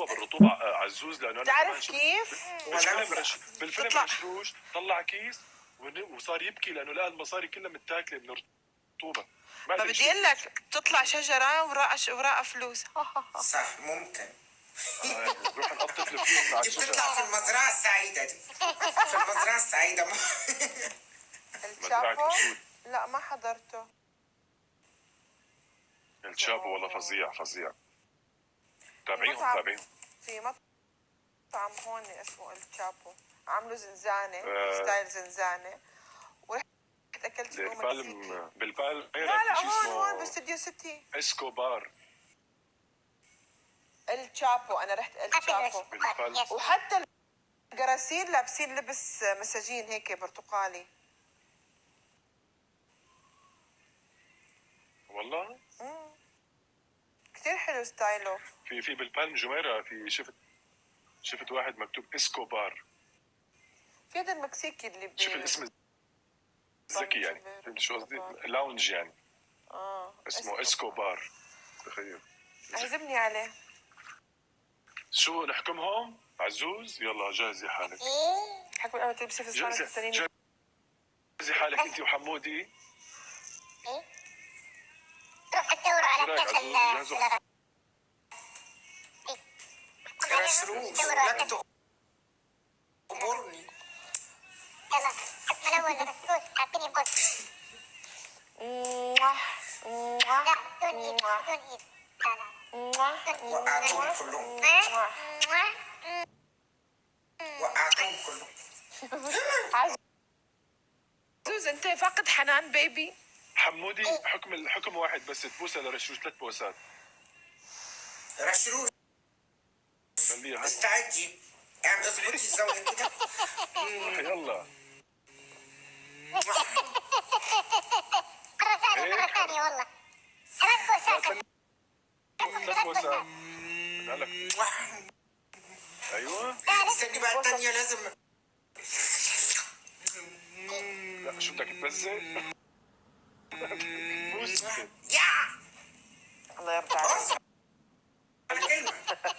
بالرطوبه عزوز، لانه انا كمان بتعرف كيف؟ بالفيلم رشروش طلع كيس وصار يبكي لانه لقى المصاري كلها متاكله من الرطوبه. ما بدي اقول لك بتطلع شجره وراء فلوس. صح ممكن. نروح نقطف الفلوس مع دي الشجره. بتطلع في المزرعه السعيده دي. في المزرعه السعيده. الشابو؟ لا ما حضرته. الشابو والله فظيع فظيع. تابعيهم. في مطعم هون اسمه الشابو، عملوا زنزانه ستايل زنزانه، ورحت اكلت فيه مكسيكي. بالبال لا هون باستوديو سيتي اسكوبار. الشابو، انا رحت الشابو. وحتى الجراسين لابسين لبس مساجين هيك برتقالي. والله كثير حلو ستايله. في بالبالم جميرة شفت واحد مكتوب اسكوبار. في هذا المكسيكي اللي شوف الاسم ذكي يعني، فهمت شو قصدي؟ لاونج يعني. اسمه اسكوبار. تخيل. عزمني عليه. شو نحكمهم؟ عزوز يلا جهزي حالك. حكوا انا تلبسي في صالة السنين. جهزي حالك انت وحمودي. تروح تدوروا على كاس رشروش لا تقبرني. يلا حط ملون رشروش اعطيني بوس. لا بدون ايد بدون ايد. وقعتهم كلهم. وقعتهم كلهم. عزوز انت فاقد حنان بيبي. حمودي حكم واحد بس تبوسها لرشروش 3 بوسات. رشروش استعدي، اعمل اظبطي الزاويه كده. يلا مرة ثانية والله 3 بوسات. 3 بوسات. ايوه استني بقى الثانيه لازم. لا شو بدك تبزق؟ يا الله يرضى عليك.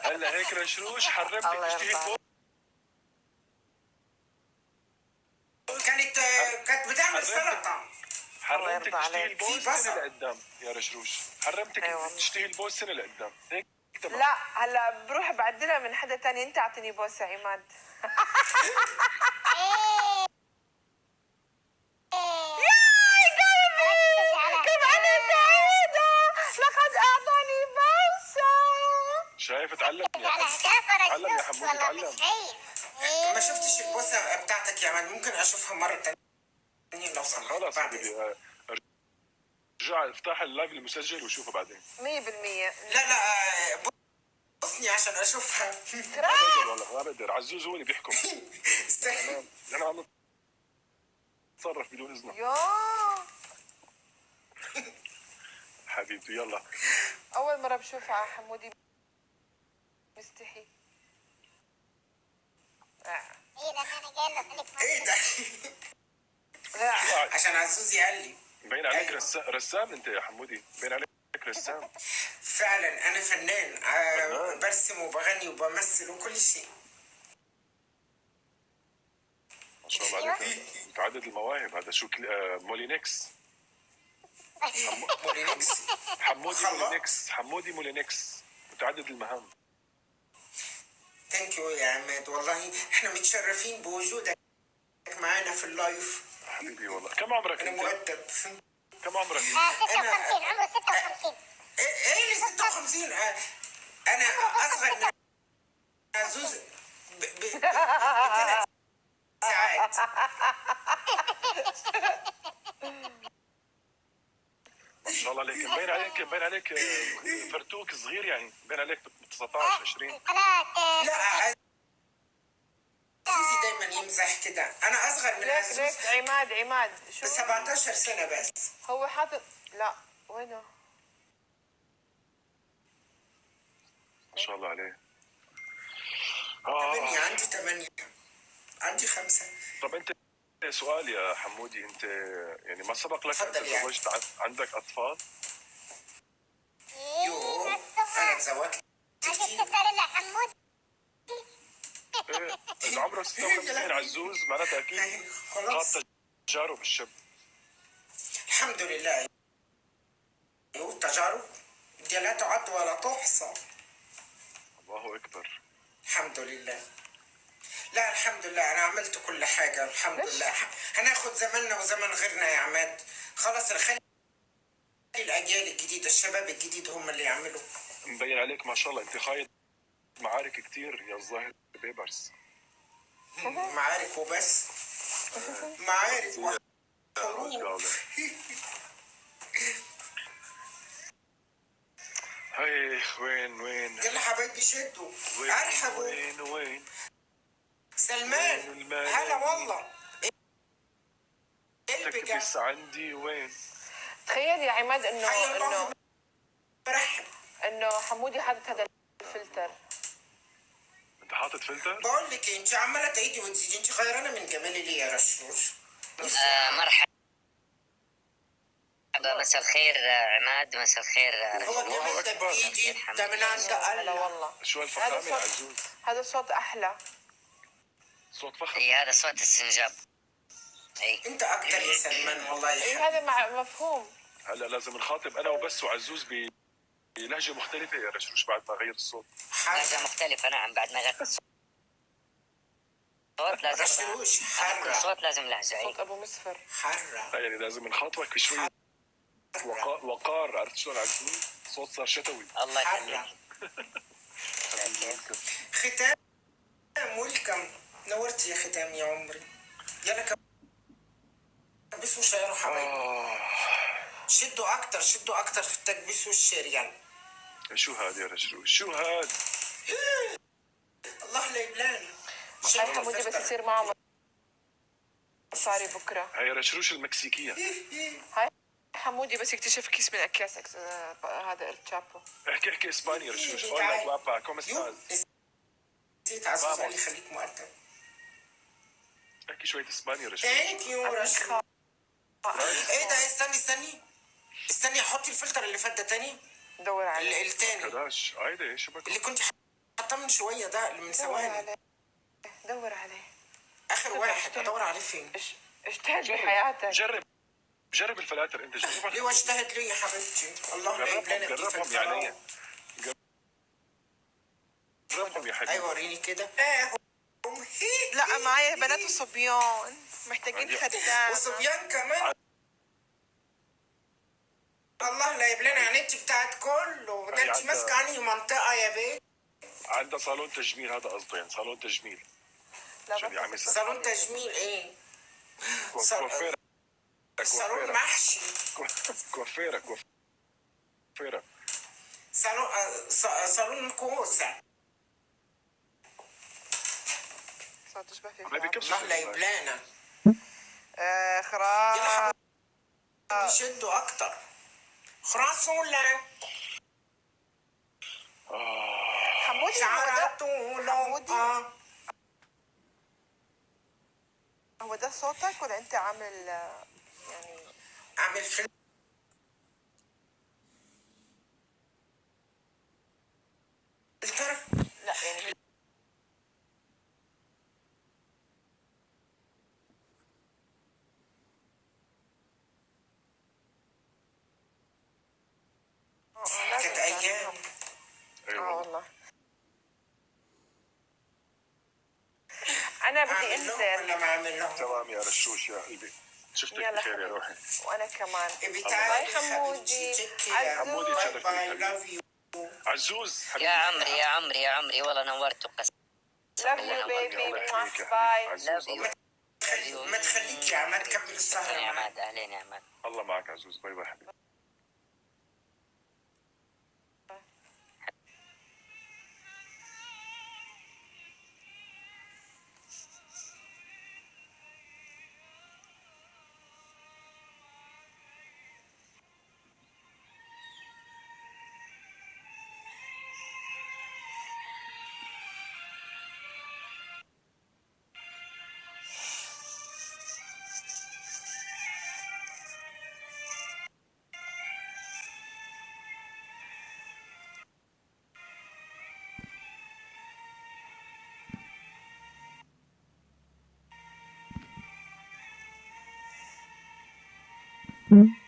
هلا هيك رشروش حرمتك تشتهي البوس. كانت بتعمل سلطه. حرمتك تشتهي البوس سنه لقدام يا رشروش. حرمتك تشتهي البوس سنه لقدام هيك. لا هلا بروح بعدلها من حدا تاني. انت اعطيني بوسه عماد. شايف اتعلم يا حمودي اتعلم. ما شفتش البوسه بتاعتك يا مان، ممكن اشوفها مره ثانيه لو سمحت. خلاص حبيبي رجع افتح اللايف المسجل وشوفه بعدين. 100%. لا بوسني عشان اشوفها. ما بقدر والله ما بقدر. عزوز هو اللي بيحكم. انا عم اتصرف بدون اذنه. حبيبتي يلا. اول مره بشوف على حمودي مستحي. ايه ده انا جاي له خليك. ايه ده؟ عشان عزوز قال لي. باين عليك رسام انت يا حمودي، باين عليك رسام. فعلا انا فنان. برسم وبغني وبمثل وكل شيء. ما شاء الله عليك متعدد المواهب. هذا شو مولينكس. مولينكس. حمودي مولينكس متعدد المهام. ثانك يو يا عماد، والله احنا متشرفين بوجودك معانا في اللايف. حبيبي والله. كم عمرك انا انت؟ مؤدب. كم عمرك؟ 56. عمره 56. ايه اللي 56؟ انا اصغر من عزوز ب3 ساعات. ما شاء الله عليك. باين عليك فرتوك صغير يعني. باين عليك 19 20. لا عزيزي دايما يمزح كده. انا اصغر من عزوز. ليك عماد شو؟ 17 سنة بس. هو حاطط. لا وينه؟ ما شاء الله عليه. 8. عندي 8. عندي 5. طب انت سؤال يا حمودي، انت يعني ما سبق لك ان تزوجت؟ عندك اطفال؟ يو انا تزوجت عشان تسأل حمود. ايه اللي عمره 56 عزوز معناتها اكيد خلاص خاض تجارب الشاب. الحمد لله. ايوه التجارب دي لا تعد ولا تحصى. الله اكبر. الحمد لله. لا الحمد لله انا عملت كل حاجه الحمد لله. هناخد زماننا وزمن غيرنا يا عماد. خلاص خلي الاجيال الجديده الشباب الجديد هم اللي يعملوا. مبين عليك ما شاء الله انت خايض معارك كتير يا الظاهر بيبرس. معارك وبس. معارك وحروب. هاي وين يلا حبايبي شدوا ارحبوا. وين سلمان هلا والله. تكبس عندي وين. تخيل يا عماد حي الله انه برحب. انه حمودي حاطط هذا الفلتر. انت حاطط فلتر؟ بقول لك إيه، انت عماله تعيدي وتزيدي، انت غيرانه من جمالي ليه يا رشوش؟ مرحبا، مساء الخير عماد، مساء الخير هو الجمال ده بايدي ده من عند هلا الله. والله. شو الفخامه يا عزوز؟ هذا صوت احلى. صوت فخم. اي هذا صوت السنجاب. اي انت اكتر يا سلمان والله يا اي حبيبي. هذا مع مفهوم. هلا لازم نخاطب انا وبس وعزوز بلهجه مختلفه يا رشوش بعد ما غير الصوت. لهجة مختلفة. نعم بعد ما غير الصوت لازم رشوش حرة. كل صوت لازم لهجة. اي صوت ابو مسفر. حرة. يعني لازم نخاطبك بشوي وقار. عرفت شلون عزوز؟ صوت صار شتوي. الله يخليك. حرة. ختام ويلكم. نورتي يا ختام يا عمري. يلا كبسوا وشيروا حبايبي. شدوا اكتر في التكبيس والشير يلا. شو هاد يا رشوش؟ شو هاد؟ الله لا يبلانا. هاي حمودي بس يصير معه مصاري بكره. هاي رشروش المكسيكيه. هاي حمودي بس يكتشف كيس من اكياس هذا الشابو. احكي اسباني يا رشوش. اولا بابا كوم استاز. نسيت عزوز قال لي خليك مؤدب. احكي شويه اسباني يا رشوش. ثانك يو رشوش. ايه ده استني حطي الفلتر اللي فات ده تاني. دور عليه. التاني كداش هيدا ايش بك؟ اللي كنت حاطاه من شويه ده اللي من ثواني. دور عليه. اخر واحد ادور عليه فين؟ اجتهد بحياتك. جرب الفلاتر انت جربها. ليه واجتهد ليه يا حبيبتي؟ الله لا يبلانا جربهم يعني. جربهم يا حبيبي. ايوه وريني كده. لا معايا بنات وصبيان محتاجين خدامة. وصبيان كمان. الله لا يبلانا يعني انت بتاعت كله ده. انت ماسكه عني منطقه يا بيه. عندها صالون تجميل هذا قصده يعني صالون تجميل. لا صالون تجميل ايه؟ كوافيرة. صالون محشي. كوافيرة. صالون كوسه. تشبه في الله لا يبلانا. خراج. يلا حبيبي شدوا اكتر. خلاص ولا حمودي حمودي هو ده صوتك ولا انت عامل يعني عامل فيلم؟ لا يعني كانت ايام. والله انا بدي انزل. ولا ما اعمل لهم؟ تمام يا رشوش يا قلبي. شفتك بخير يا روحي. وانا كمان. باي حمودي. حمودي تشرفني. عزوز يا عمري والله نورت وقسم. love you baby. باي. ما تخليك يا عماد تكمل السهرة يا معاك. عماد اهلين يا عماد. الله معك عزوز. باي باي حبيبي. مم.